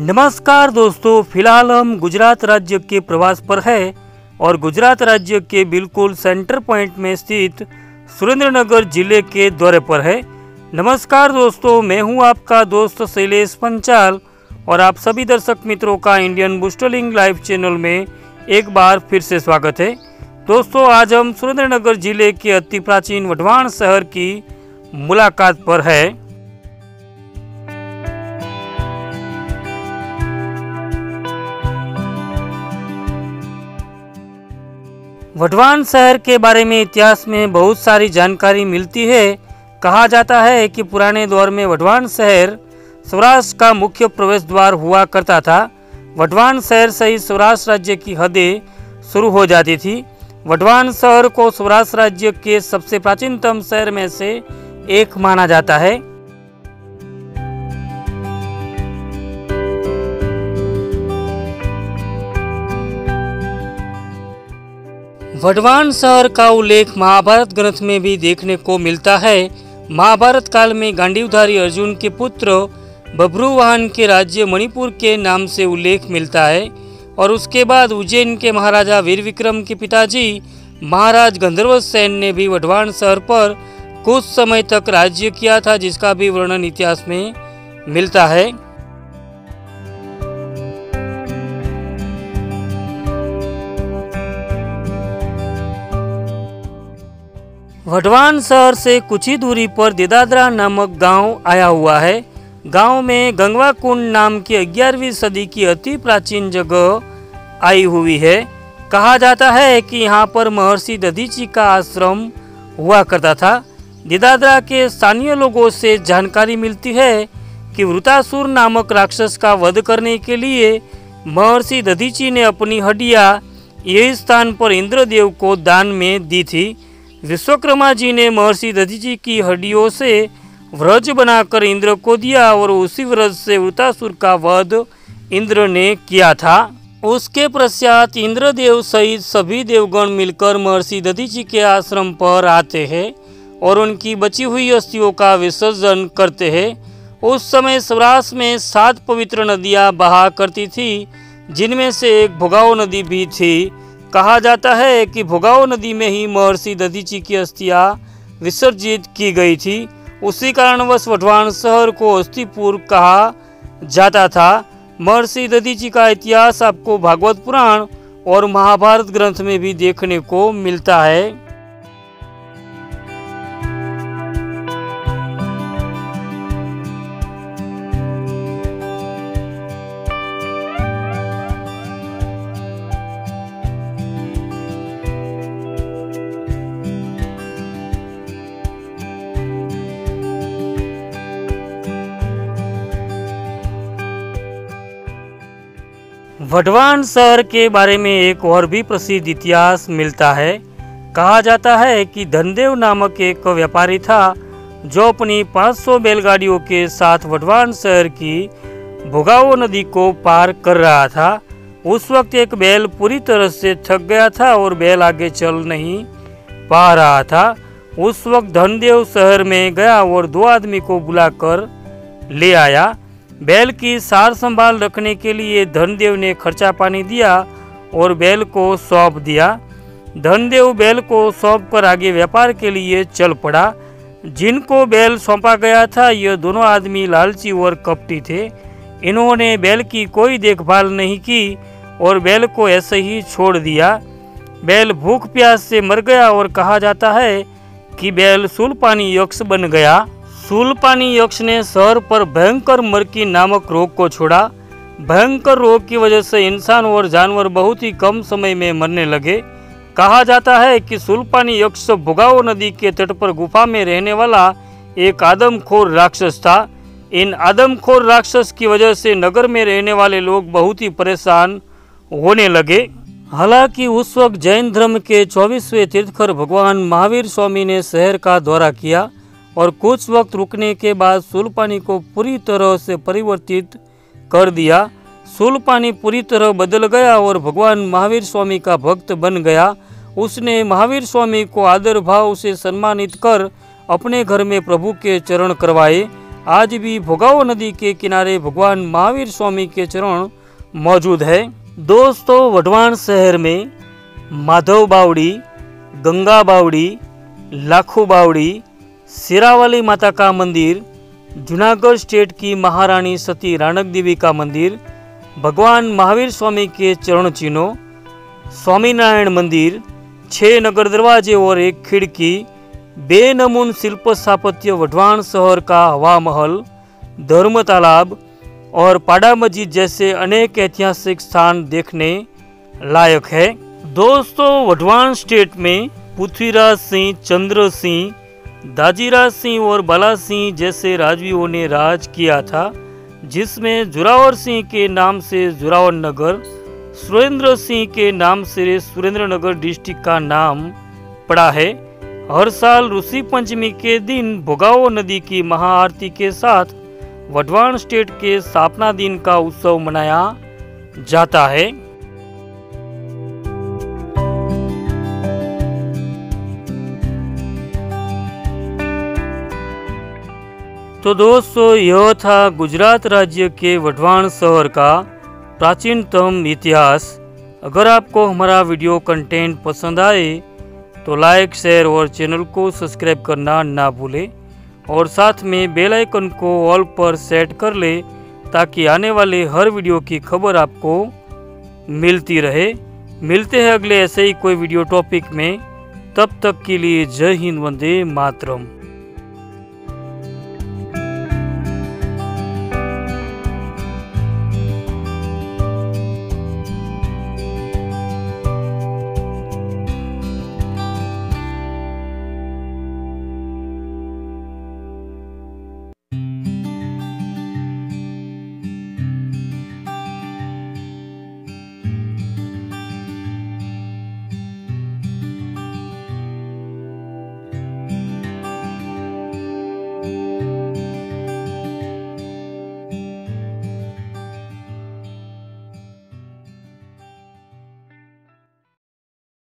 नमस्कार दोस्तों, फिलहाल हम गुजरात राज्य के प्रवास पर है और गुजरात राज्य के बिल्कुल सेंटर पॉइंट में स्थित सुरेंद्रनगर जिले के दौरे पर है। नमस्कार दोस्तों, मैं हूं आपका दोस्त शैलेश पंचाल और आप सभी दर्शक मित्रों का इंडियन बूस्टलिंग लाइव चैनल में एक बार फिर से स्वागत है। दोस्तों, आज हम सुरेंद्रनगर जिले के अति प्राचीन वढवाण शहर की मुलाकात पर है। वढवाण शहर के बारे में इतिहास में बहुत सारी जानकारी मिलती है। कहा जाता है कि पुराने दौर में वढवाण शहर सौराष्ट्र का मुख्य प्रवेश द्वार हुआ करता था। वढवाण शहर से ही सौराष्ट्र राज्य की हदें शुरू हो जाती थी। वढवाण शहर को सौराष्ट्र राज्य के सबसे प्राचीनतम शहर में से एक माना जाता है। वढवाण शहर का उल्लेख महाभारत ग्रंथ में भी देखने को मिलता है। महाभारत काल में गांडीवधारी अर्जुन के पुत्र बभ्रुवाहन के राज्य मणिपुर के नाम से उल्लेख मिलता है और उसके बाद उज्जैन के महाराजा वीर विक्रम के पिताजी महाराज गंधर्व सेन ने भी वढवाण शहर पर कुछ समय तक राज्य किया था, जिसका भी वर्णन इतिहास में मिलता है। वढवाण शहर से कुछ ही दूरी पर देदादरा नामक गांव आया हुआ है। गांव में गंगवा कुंड नाम की 11वीं सदी की अति प्राचीन जगह आई हुई है। कहा जाता है कि यहाँ पर महर्षि दधीची का आश्रम हुआ करता था। देदादरा के स्थानीय लोगों से जानकारी मिलती है कि वृतासुर नामक राक्षस का वध करने के लिए महर्षि दधीची ने अपनी हड्डियां यही स्थान पर इंद्रदेव को दान में दी थी। विश्वकर्मा जी ने महर्षि दधीची की हड्डियों से व्रज बनाकर इंद्र को दिया और उसी व्रज से वृतासुर का वध इंद्र ने किया था। उसके पश्चात इंद्रदेव सहित सभी देवगण मिलकर महर्षि दधीची के आश्रम पर आते हैं और उनकी बची हुई अस्थियों का विसर्जन करते हैं। उस समय सौराष्ट्र में 7 पवित्र नदियां बहा करती थी, जिनमें से एक भोगाव नदी भी थी। कहा जाता है कि भोगाव नदी में ही महर्षि दधीची की अस्थियां विसर्जित की गई थी। उसी कारणवश वढवाण शहर को अस्थिपुर कहा जाता था। महर्षि दधीची का इतिहास आपको भागवत पुराण और महाभारत ग्रंथ में भी देखने को मिलता है। वढवाण शहर के बारे में एक और भी प्रसिद्ध इतिहास मिलता है। कहा जाता है कि धनदेव नामक एक व्यापारी था जो अपनी 500 बैलगाड़ियों के साथ वढवाण शहर की भोगाव नदी को पार कर रहा था। उस वक्त एक बैल पूरी तरह से थक गया था और बैल आगे चल नहीं पा रहा था। उस वक्त धनदेव शहर में गया और 2 आदमी को बुलाकर ले आया। बैल की सार संभाल रखने के लिए धनदेव ने खर्चा पानी दिया और बैल को सौंप दिया। धनदेव बैल को सौंप कर आगे व्यापार के लिए चल पड़ा। जिनको बैल सौंपा गया था, ये दोनों आदमी लालची और कपटी थे। इन्होंने बैल की कोई देखभाल नहीं की और बैल को ऐसे ही छोड़ दिया। बैल भूख प्यास से मर गया और कहा जाता है कि बैल शूलपाणी यक्ष बन गया। शूलपाणी यक्ष ने शहर पर भयंकर मरकी नामक रोग को छोड़ा। भयंकर रोग की वजह से इंसान और जानवर बहुत ही कम समय में मरने लगे। कहा जाता है कि शूलपाणी यक्ष भोगाव नदी के तट पर गुफा में रहने वाला एक आदमखोर राक्षस था। इन आदमखोर राक्षस की वजह से नगर में रहने वाले लोग बहुत ही परेशान होने लगे। हालांकि उस वक्त जैन धर्म के 24वें तीर्थंकर भगवान महावीर स्वामी ने शहर का दौरा किया और कुछ वक्त रुकने के बाद शूलपाणी को पूरी तरह से परिवर्तित कर दिया। शूलपाणी पूरी तरह बदल गया और भगवान महावीर स्वामी का भक्त बन गया। उसने महावीर स्वामी को आदर भाव से सम्मानित कर अपने घर में प्रभु के चरण करवाए आज भी भोगाव नदी के किनारे भगवान महावीर स्वामी के चरण मौजूद है। दोस्तों, वढवाण शहर में माधव बावड़ी, गंगा बावड़ी, लाखो बावड़ी, सिरावाली माता का मंदिर, जूनागढ़ स्टेट की महारानी सती राणक देवी का मंदिर, भगवान महावीर स्वामी के चरण चिन्हों, स्वामीनारायण मंदिर, 6 नगर दरवाजे और 1 खिड़की, बेनमून शिल्प स्थापत्य वढवाण शहर का हवा महल, धर्म तालाब और पाड़ा मस्जिद जैसे अनेक ऐतिहासिक स्थान देखने लायक है। दोस्तों, वढवाण स्टेट में पृथ्वीराज सिंह, चंद्र सिंह, दाजीराज सिंह और बाला सिंह जैसे राजवीओं ने राज किया था, जिसमें जोरावर सिंह के नाम से जोरावर नगर, सुरेंद्र सिंह के नाम से सुरेंद्र नगर डिस्ट्रिक्ट का नाम पड़ा है। हर साल ऋषि पंचमी के दिन भोगाव नदी की महाआरती के साथ वढवाण स्टेट के स्थापना दिन का उत्सव मनाया जाता है। तो दोस्तों, यह था गुजरात राज्य के वढवाण शहर का प्राचीनतम इतिहास। अगर आपको हमारा वीडियो कंटेंट पसंद आए तो लाइक, शेयर और चैनल को सब्सक्राइब करना ना भूलें और साथ में बेल आइकन को ऑल पर सेट कर ले ताकि आने वाले हर वीडियो की खबर आपको मिलती रहे। मिलते हैं अगले ऐसे ही कोई वीडियो टॉपिक में। तब तक के लिए जय हिंद, वंदे मातरम।